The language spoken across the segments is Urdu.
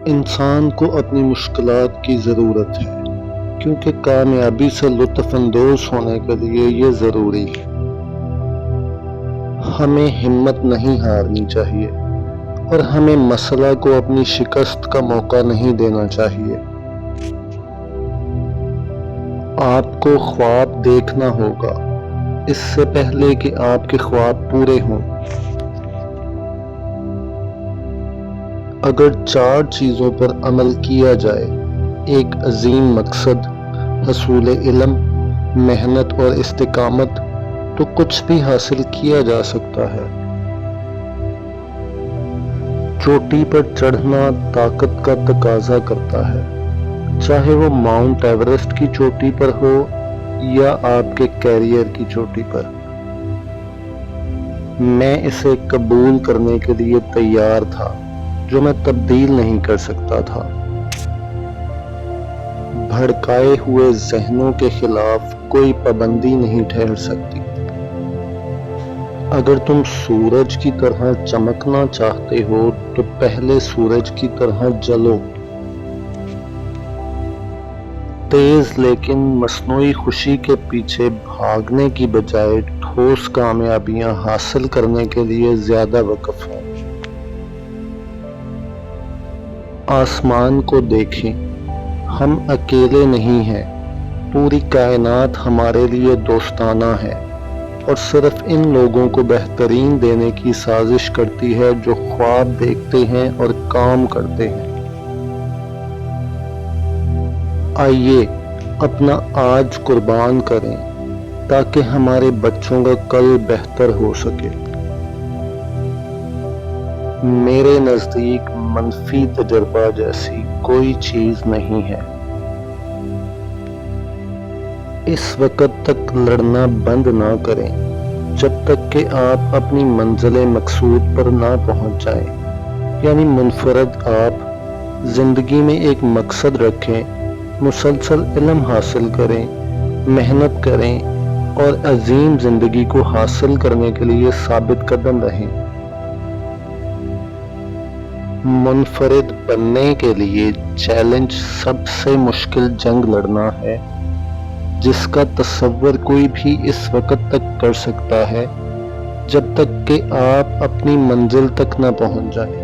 انسان کو اپنی مشکلات کی ضرورت ہے کیونکہ کامیابی سے لطف اندوز ہونے کے لیے یہ ضروری ہے۔ ہمیں ہمت نہیں ہارنی چاہیے اور ہمیں مسئلہ کو اپنی شکست کا موقع نہیں دینا چاہیے۔ آپ کو خواب دیکھنا ہوگا اس سے پہلے کہ آپ کے خواب پورے ہوں۔ اگر 4 چیزوں پر عمل کیا جائے، ایک عظیم مقصد، حصول علم، محنت اور استقامت، تو کچھ بھی حاصل کیا جا سکتا ہے۔ چوٹی پر چڑھنا طاقت کا تقاضا کرتا ہے، چاہے وہ ماؤنٹ ایورسٹ کی چوٹی پر ہو یا آپ کے کیریئر کی چوٹی پر۔ میں اسے قبول کرنے کے لیے تیار تھا جو میں تبدیل نہیں کر سکتا تھا۔ بھڑکائے ہوئے ذہنوں کے خلاف کوئی پابندی نہیں ٹھہر سکتی۔ اگر تم سورج کی طرح چمکنا چاہتے ہو تو پہلے سورج کی طرح جلو۔ تیز لیکن مصنوعی خوشی کے پیچھے بھاگنے کی بجائے ٹھوس کامیابیاں حاصل کرنے کے لیے زیادہ وقف ہوں۔ آسمان کو دیکھیں، ہم اکیلے نہیں ہیں، پوری کائنات ہمارے لیے دوستانہ ہے اور صرف ان لوگوں کو بہترین دینے کی سازش کرتی ہے جو خواب دیکھتے ہیں اور کام کرتے ہیں۔ آئیے اپنا آج قربان کریں تاکہ ہمارے بچوں کا کل بہتر ہو سکے۔ میرے نزدیک منفی تجربہ جیسی کوئی چیز نہیں ہے۔ اس وقت تک لڑنا بند نہ کریں جب تک کہ آپ اپنی منزل مقصود پر نہ پہنچ جائیں، یعنی منفرد آپ زندگی میں ایک مقصد رکھیں، مسلسل علم حاصل کریں، محنت کریں اور عظیم زندگی کو حاصل کرنے کے لیے ثابت قدم رہیں۔ منفرد بننے کے لیے چیلنج سب سے مشکل جنگ لڑنا ہے جس کا تصور کوئی بھی اس وقت تک کر سکتا ہے جب تک کہ آپ اپنی منزل تک نہ پہنچ جائیں۔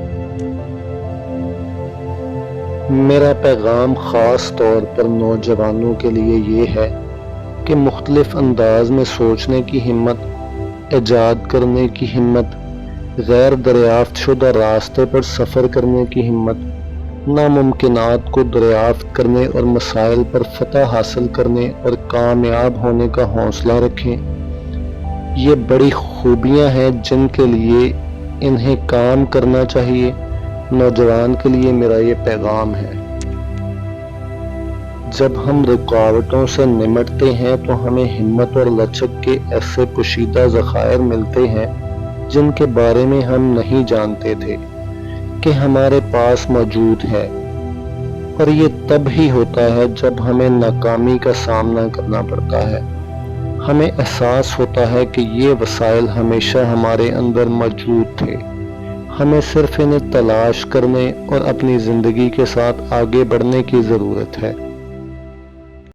میرا پیغام خاص طور پر نوجوانوں کے لیے یہ ہے کہ مختلف انداز میں سوچنے کی ہمت، ایجاد کرنے کی ہمت، غیر دریافت شدہ راستے پر سفر کرنے کی ہمت، ناممکنات کو دریافت کرنے اور مسائل پر فتح حاصل کرنے اور کامیاب ہونے کا حوصلہ رکھیں۔ یہ بڑی خوبیاں ہیں جن کے لیے انہیں کام کرنا چاہیے۔ نوجوان کے لیے میرا یہ پیغام ہے۔ جب ہم رکاوٹوں سے نمٹتے ہیں تو ہمیں ہمت اور لچک کے ایسے پوشیدہ ذخائر ملتے ہیں جن کے بارے میں ہم نہیں جانتے تھے کہ ہمارے پاس موجود ہے، اور یہ تب ہی ہوتا ہے جب ہمیں ناکامی کا سامنا کرنا پڑتا ہے۔ ہمیں احساس ہوتا ہے کہ یہ وسائل ہمیشہ ہمارے اندر موجود تھے، ہمیں صرف انہیں تلاش کرنے اور اپنی زندگی کے ساتھ آگے بڑھنے کی ضرورت ہے۔